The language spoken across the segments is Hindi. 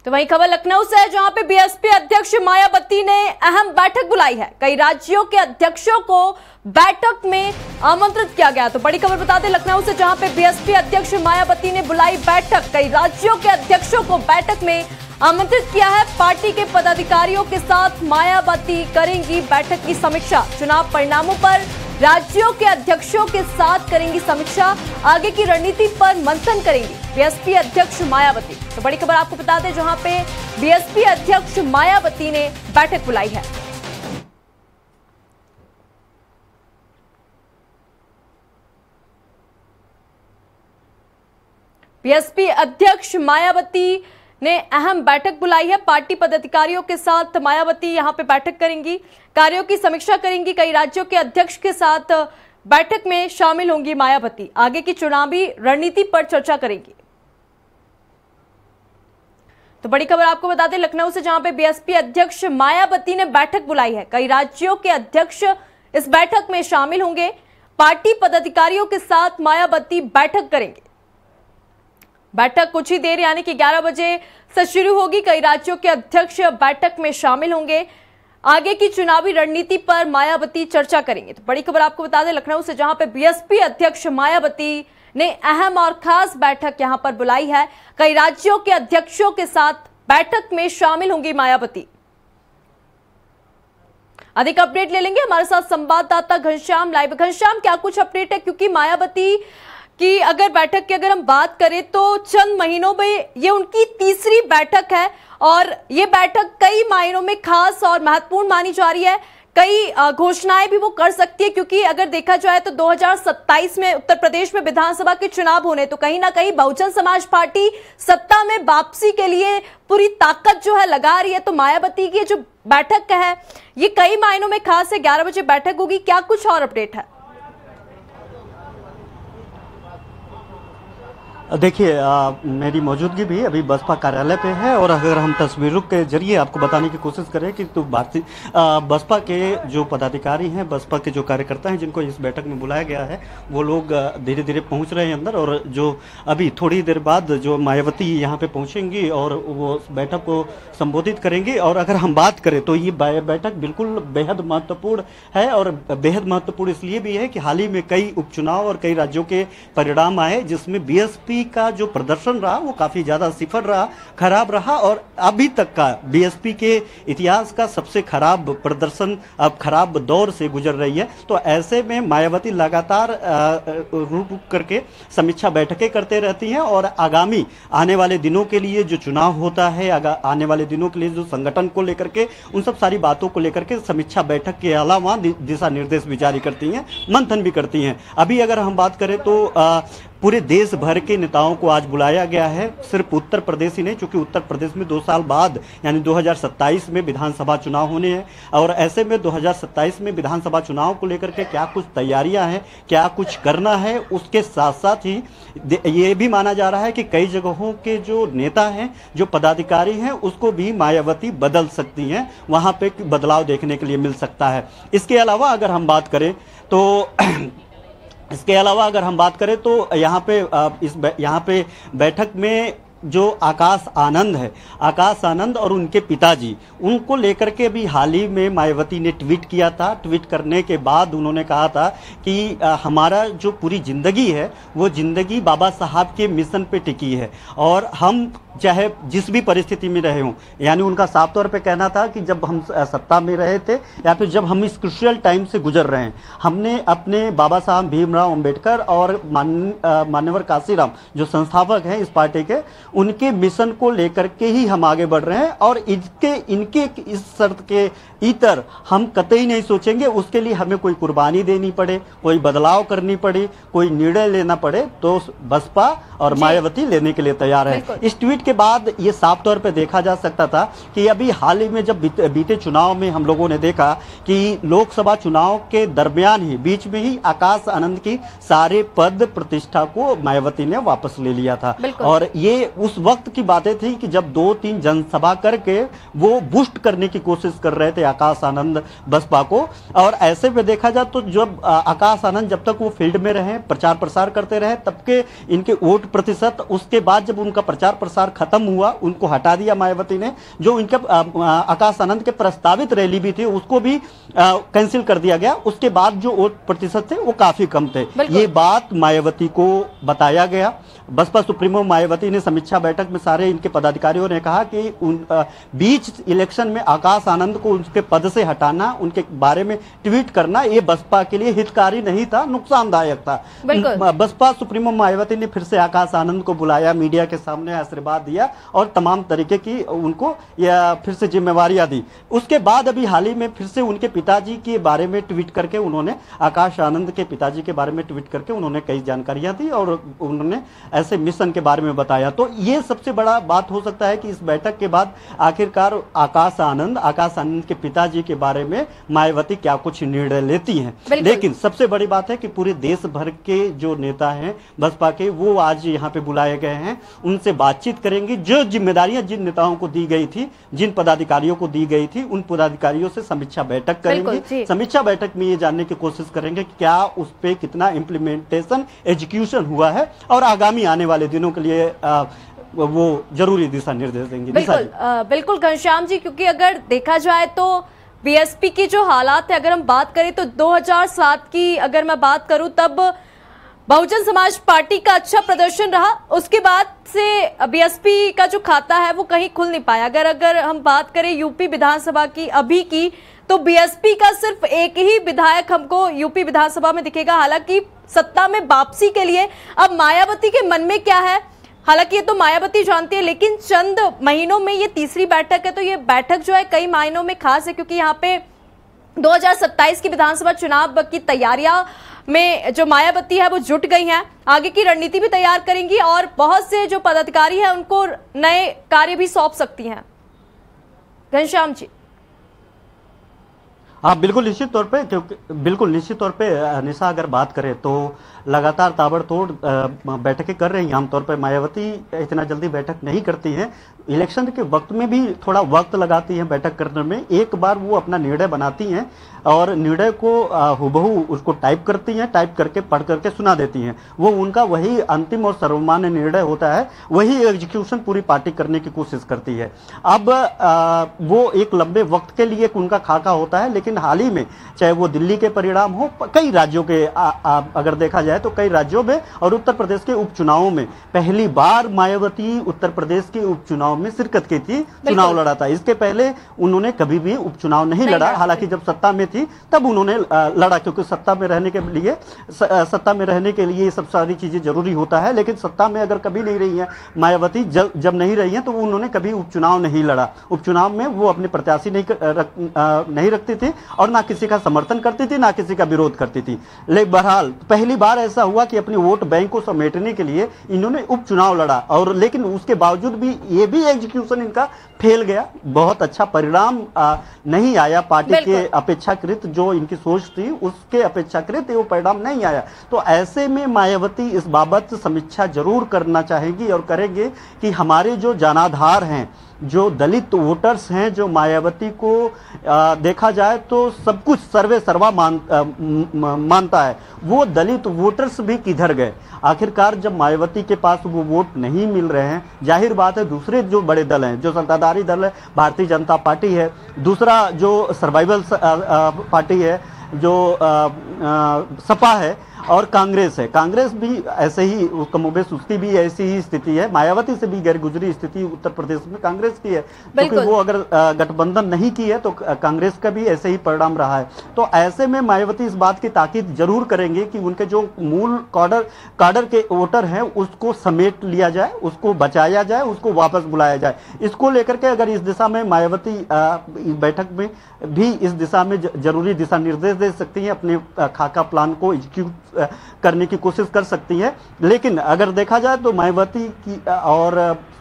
तो वहीं खबर लखनऊ से है, जहां पे बीएसपी अध्यक्ष मायावती ने अहम बैठक बुलाई है। कई राज्यों के अध्यक्षों को बैठक में आमंत्रित किया गया। तो बड़ी खबर बता दें लखनऊ से, जहां पे बीएसपी अध्यक्ष मायावती ने बुलाई बैठक। कई राज्यों के अध्यक्षों को बैठक में आमंत्रित किया है। पार्टी के पदाधिकारियों के साथ मायावती करेंगी बैठक की समीक्षा। चुनाव परिणामों पर राज्यों के अध्यक्षों के साथ करेंगी समीक्षा। आगे की रणनीति पर मंथन करेंगी बीएसपी अध्यक्ष मायावती। तो बड़ी खबर आपको बता दें, जहां पे बीएसपी अध्यक्ष मायावती ने बैठक बुलाई है। बीएसपी अध्यक्ष मायावती ने अहम बैठक बुलाई है। पार्टी पदाधिकारियों के साथ मायावती यहां पे बैठक करेंगी, कार्यों की समीक्षा करेंगी। कई राज्यों के अध्यक्ष के साथ बैठक में शामिल होंगी मायावती। आगे की चुनावी रणनीति पर चर्चा करेंगी। तो बड़ी खबर आपको बता दें लखनऊ से, जहां पे बीएसपी अध्यक्ष मायावती ने बैठक बुलाई है। कई राज्यों के अध्यक्ष इस बैठक में शामिल होंगे। पार्टी पदाधिकारियों के साथ मायावती बैठक करेंगे। बैठक कुछ ही देर यानी कि 11 बजे से शुरू होगी। कई राज्यों के अध्यक्ष बैठक में शामिल होंगे। आगे की चुनावी रणनीति पर मायावती चर्चा करेंगे। तो बड़ी खबर आपको बता दें लखनऊ से, जहां पे बीएसपी अध्यक्ष मायावती ने अहम और खास बैठक यहां पर बुलाई है। कई राज्यों के अध्यक्षों के साथ बैठक में शामिल होंगी मायावती। अधिक अपडेट ले लेंगे हमारे साथ संवाददाता घनश्याम लाइव। घनश्याम, क्या कुछ अपडेट है? क्योंकि मायावती की अगर बैठक की अगर हम बात करें तो चंद महीनों में ये उनकी तीसरी बैठक है और ये बैठक कई मायनों में खास और महत्वपूर्ण मानी जा रही है। कई घोषणाएं भी वो कर सकती है, क्योंकि अगर देखा जाए तो 2027 में उत्तर प्रदेश में विधानसभा के चुनाव होने, तो कहीं ना कहीं बहुजन समाज पार्टी सत्ता में वापसी के लिए पूरी ताकत जो है लगा रही है। तो मायावती की जो बैठक है ये कई मायनों में खास है। 11 बजे बैठक होगी। क्या कुछ और अपडेट है? देखिए, मेरी मौजूदगी भी अभी बसपा कार्यालय पे है और अगर हम तस्वीरों के जरिए आपको बताने की कोशिश करें कि तो भारतीय बसपा के जो पदाधिकारी हैं, बसपा के जो कार्यकर्ता हैं जिनको इस बैठक में बुलाया गया है, वो लोग धीरे धीरे पहुंच रहे हैं अंदर। और जो अभी थोड़ी देर बाद जो मायावती यहाँ पे पहुंचेंगी और वो बैठक को संबोधित करेंगी। और अगर हम बात करें तो ये बैठक बिल्कुल बेहद महत्वपूर्ण है और बेहद महत्वपूर्ण इसलिए भी है कि हाल ही में कई उपचुनाव और कई राज्यों के परिणाम आए, जिसमें बीएसपी का जो प्रदर्शन रहा वो काफी ज्यादा सिफर रहा, खराब रहा और अभी तक का बीएसपी के इतिहास का सबसे खराब प्रदर्शन अब खराब दौर से गुजर रही है। तो ऐसे में मायावती लगातार रुक रुक करके समीक्षा बैठकें करते रहती हैं और आगामी आने वाले दिनों के लिए जो चुनाव होता है, आने वाले दिनों के लिए जो संगठन को लेकर के उन सब सारी बातों को लेकर के समीक्षा बैठक के अलावा दिशा निर्देश भी जारी करती हैं, मंथन भी करती हैं। अभी अगर हम बात करें तो पूरे देश भर के नेताओं को आज बुलाया गया है, सिर्फ उत्तर प्रदेश ही नहीं, क्योंकि उत्तर प्रदेश में 2 साल बाद यानी 2027 में विधानसभा चुनाव होने हैं। और ऐसे में 2027 में विधानसभा चुनाव को लेकर के क्या कुछ तैयारियां हैं, क्या कुछ करना है, उसके साथ साथ ही ये भी माना जा रहा है कि कई जगहों के जो नेता हैं, जो पदाधिकारी हैं, उसको भी मायावती बदल सकती हैं, वहां पे बदलाव देखने के लिए मिल सकता है। इसके अलावा अगर हम बात करें तो यहाँ पे बैठक में जो आकाश आनंद है, आकाश आनंद और उनके पिताजी, उनको लेकर के भी हाल ही में मायावती ने ट्वीट किया था। ट्वीट करने के बाद उन्होंने कहा था कि हमारा जो पूरी जिंदगी है वो जिंदगी बाबा साहब के मिशन पे टिकी है और हम चाहे जिस भी परिस्थिति में रहे हों, यानी उनका साफ तौर पे कहना था कि जब हम सत्ता में रहे थे या फिर जब हम इस क्रूशियल टाइम से गुजर रहे हैं, हमने अपने बाबा साहब भीमराव अंबेडकर और मान्यवर काशीराम जो संस्थापक हैं इस पार्टी के, उनके मिशन को लेकर के ही हम आगे बढ़ रहे हैं और इनके इस शर्त के इतर हम कतई नहीं सोचेंगे उसके लिए हमें कोई कुर्बानी देनी पड़े, कोई बदलाव करनी पड़े, कोई निर्णय लेना पड़े तो बसपा और मायावती लेने के लिए तैयार है। इस ट्वीट के बाद ये साफ तौर पे देखा जा सकता था कि अभी हाल ही में जब बीते चुनाव में हम लोगों ने देखा कि लोकसभा चुनाव के दरमियान ही बीच में ही आकाश आनंद की सारे पद प्रतिष्ठा को मायावती ने वापस ले लिया था और ये उस वक्त की बातें थी कि जब 2-3 जनसभा करके वो बूस्ट करने की कोशिश कर रहे थे आकाश आनंद बसपा को। और ऐसे में देखा जाए तो जब आकाश आनंद जब तक वो फील्ड में रहे, प्रचार प्रसार करते रहे, तब के इनके वोट प्रतिशत, उसके बाद जब उनका प्रचार प्रसार खत्म हुआ, उनको हटा दिया मायावती ने। जो इनके आकाश आनंद के प्रस्तावित रैली भी थी उसको भी कैंसिल कर दिया गया। उसके बाद जो वोट प्रतिशत थे वो काफी कम थे। ये बात मायावती को बताया गया। बसपा सुप्रीमो मायावती ने समीक्षा बैठक में सारे इनके पदाधिकारियों ने कहा कि बीच इलेक्शन में आकाश आनंद को उनके पद से हटाना, उनके बारे में ट्वीट करना, ये बसपा के लिए हितकारी नहीं था, नुकसानदायक था। बसपा सुप्रीमो मायावती ने फिर से आकाश आनंद को बुलाया, मीडिया के सामने आशीर्वाद दिया और तमाम तरीके की उनको फिर से जिम्मेवारियां दी। उसके बाद अभी हाल ही में फिर से उनके पिताजी के बारे में ट्वीट करके उन्होंने, आकाश आनंद के पिताजी के बारे में ट्वीट करके उन्होंने कई जानकारियां दी और उन्होंने ऐसे मिशन के बारे में बताया। तो ये सबसे बड़ा बात हो सकता है कि इस बैठक के बाद आखिरकार आकाश आनंद के पिताजी के बारे में मायावती क्या कुछ निर्णय लेती हैं। लेकिन सबसे बड़ी बात है कि पूरे देश भर के जो नेता हैं बसपा के, वो आज यहाँ पे बुलाए गए हैं, उनसे बातचीत करेंगे। जो जिम्मेदारियां जिन नेताओं को दी गई थी, जिन पदाधिकारियों को दी गई थी, उन पदाधिकारियों से समीक्षा बैठक करेंगे। समीक्षा बैठक में ये जानने की कोशिश करेंगे कि क्या उस पर कितना इम्प्लीमेंटेशन, एग्जीक्यूशन हुआ है और आगामी आने वाले दिनों के लिए वो जरूरी दिशा निर्देश देंगे। बिल्कुल घनश्याम जी, क्योंकि अगर देखा जाए तो बीएसपी की जो हालात है, अगर हम बात करें तो 2007 की अगर मैं बात करूं तब बहुजन समाज पार्टी का अच्छा प्रदर्शन रहा। उसके बाद से बीएसपी का जो खाता है वो कहीं खुल नहीं पाया। अगर हम बात करें यूपी विधानसभा की अभी की, तो बीएसपी का सिर्फ एक ही विधायक हमको यूपी विधानसभा में दिखेगा। हालांकि सत्ता में वापसी के लिए अब मायावती के मन में क्या है, हालांकि ये तो मायावती जानती है, लेकिन चंद महीनों में ये तीसरी बैठक है, तो ये बैठक जो है कई मायनों में खास है, क्योंकि यहाँ पे 2027 की विधानसभा चुनाव की तैयारियां में जो मायावती है वो जुट गई हैं, आगे की रणनीति भी तैयार करेंगी और बहुत से जो पदाधिकारी हैं उनको नए कार्य भी सौंप सकती हैं। घनश्याम जी। हाँ, बिल्कुल निश्चित तौर पे, क्योंकि बिल्कुल निश्चित तौर पे निशा अगर बात करें तो लगातार ताबड़तोड़ बैठकें कर रही हैं। आमतौर पे मायावती इतना जल्दी बैठक नहीं करती हैं, इलेक्शन के वक्त में भी थोड़ा वक्त लगाती हैं बैठक करने में। एक बार वो अपना निर्णय बनाती हैं और निर्णय को हुबहू उसको टाइप करती हैं, टाइप करके पढ़ करके सुना देती हैं। वो उनका वही अंतिम और सर्वमान्य निर्णय होता है, वही एग्जीक्यूशन पूरी पार्टी करने की कोशिश करती है। अब वो एक लंबे वक्त के लिए उनका खाका होता है, लेकिन हाल ही में चाहे वो दिल्ली के परिणाम हो, कई राज्यों के अगर देखा जाए तो कई राज्यों में और उत्तर प्रदेश के उपचुनावों में पहली बार मायावती उत्तर प्रदेश के उपचुनाव में शिरकत की थी, चुनाव लड़ा था। इसके पहले उन्होंने कभी भी उपचुनाव नहीं लड़ा। हालांकि जब सत्ता में थी तब उन्होंने लड़ा, क्योंकि सत्ता में रहने के लिए ये सब सारी चीजें जरूरी होता है। लेकिन सत्ता में अगर कभी नहीं रही है मायावती, जब नहीं रही है तो उन्होंने कभी उपचुनाव नहीं लड़ा। उपचुनाव में वो अपने प्रत्याशी नहीं रखती थी और ना किसी का समर्थन करती थी, ना किसी का विरोध करती थी। लेकिन बहरहाल पहली बार ऐसा हुआ कि अपनी वोट बैंक को समेटने के लिए इन्होंने उपचुनाव लड़ा, और लेकिन उसके बावजूद भी ये भी एग्जीक्यूशन इनका फेल गया। बहुत अच्छा परिणाम नहीं आया पार्टी के अपेक्षाकृत, जो इनकी सोच थी उसके अपेक्षाकृत वो परिणाम नहीं आया। तो ऐसे में मायावती इस बाबत समीक्षा जरूर करना चाहेंगी और करेंगे कि हमारे जो जनाधार हैं, जो दलित वोटर्स हैं, जो मायावती को देखा जाए तो सब कुछ सर्वे सर्वा मानता है, वो दलित वोटर्स भी किधर गए। आखिरकार जब मायावती के पास वो वोट नहीं मिल रहे हैं, जाहिर बात है दूसरे जो बड़े दल हैं, जो सत्ताधारी दल है भारतीय जनता पार्टी है, दूसरा जो सर्वाइवल पार्टी है जो सपा है, और कांग्रेस है। कांग्रेस भी ऐसे ही, कमोबेश उसकी भी ऐसी ही स्थिति है, मायावती से भी गैर गुजरी स्थिति उत्तर प्रदेश में कांग्रेस की है, क्योंकि वो अगर गठबंधन नहीं की है तो कांग्रेस का भी ऐसे ही परिणाम रहा है। तो ऐसे में मायावती इस बात की ताकीद जरूर करेंगे कि उनके जो मूल काडर के वोटर हैं उसको समेट लिया जाए, उसको बचाया जाए, उसको वापस बुलाया जाए। इसको लेकर के अगर इस दिशा में मायावती बैठक में भी इस दिशा में जरूरी दिशा निर्देश दे सकती है, अपने खाका प्लान को एग्जीक्यूट करने की कोशिश कर सकती है। लेकिन अगर देखा जाए तो मायावती की और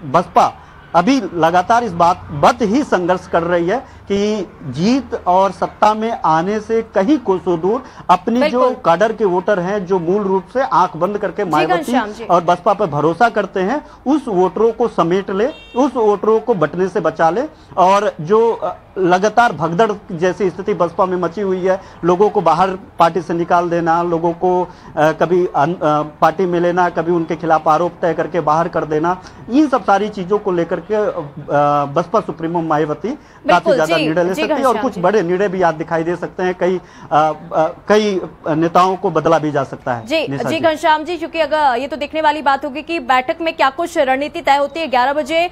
बसपा अभी लगातार इस बात ही संघर्ष कर रही है कि जीत और सत्ता में आने से कहीं कोसों दूर अपनी जो काडर के वोटर हैं, जो मूल रूप से आंख बंद करके मायावती और बसपा पर भरोसा करते हैं, उस वोटरों को समेट ले, उस वोटरों को बटने से बचा ले। और जो लगातार भगदड़ जैसी स्थिति बसपा में मची हुई है, लोगों को बाहर पार्टी से निकाल देना, लोगों को कभी पार्टी में लेना, कभी उनके खिलाफ आरोप तय करके बाहर कर देना, इन सब सारी चीजों को लेकर के बसपा सुप्रीमो मायावती काफी ज्यादा निर्णय ले सकती है और कुछ बड़े निर्णय भी आज दिखाई दे सकते हैं। कई नेताओं को बदला भी जा सकता है। जी घनश्याम जी, क्योंकि अगर ये तो देखने वाली बात होगी कि बैठक में क्या कुछ रणनीति तय होती है। 11 बजे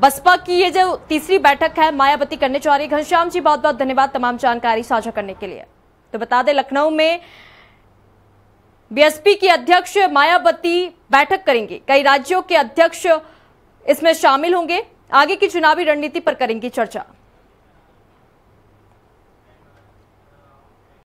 बसपा की ये जो तीसरी बैठक है मायावती करने जा रही है। घनश्याम जी, बहुत बहुत धन्यवाद तमाम जानकारी साझा करने के लिए। तो बता दें, लखनऊ में बीएसपी की अध्यक्ष मायावती बैठक करेंगी, कई राज्यों के अध्यक्ष इसमें शामिल होंगे, आगे की चुनावी रणनीति पर करेंगी चर्चा।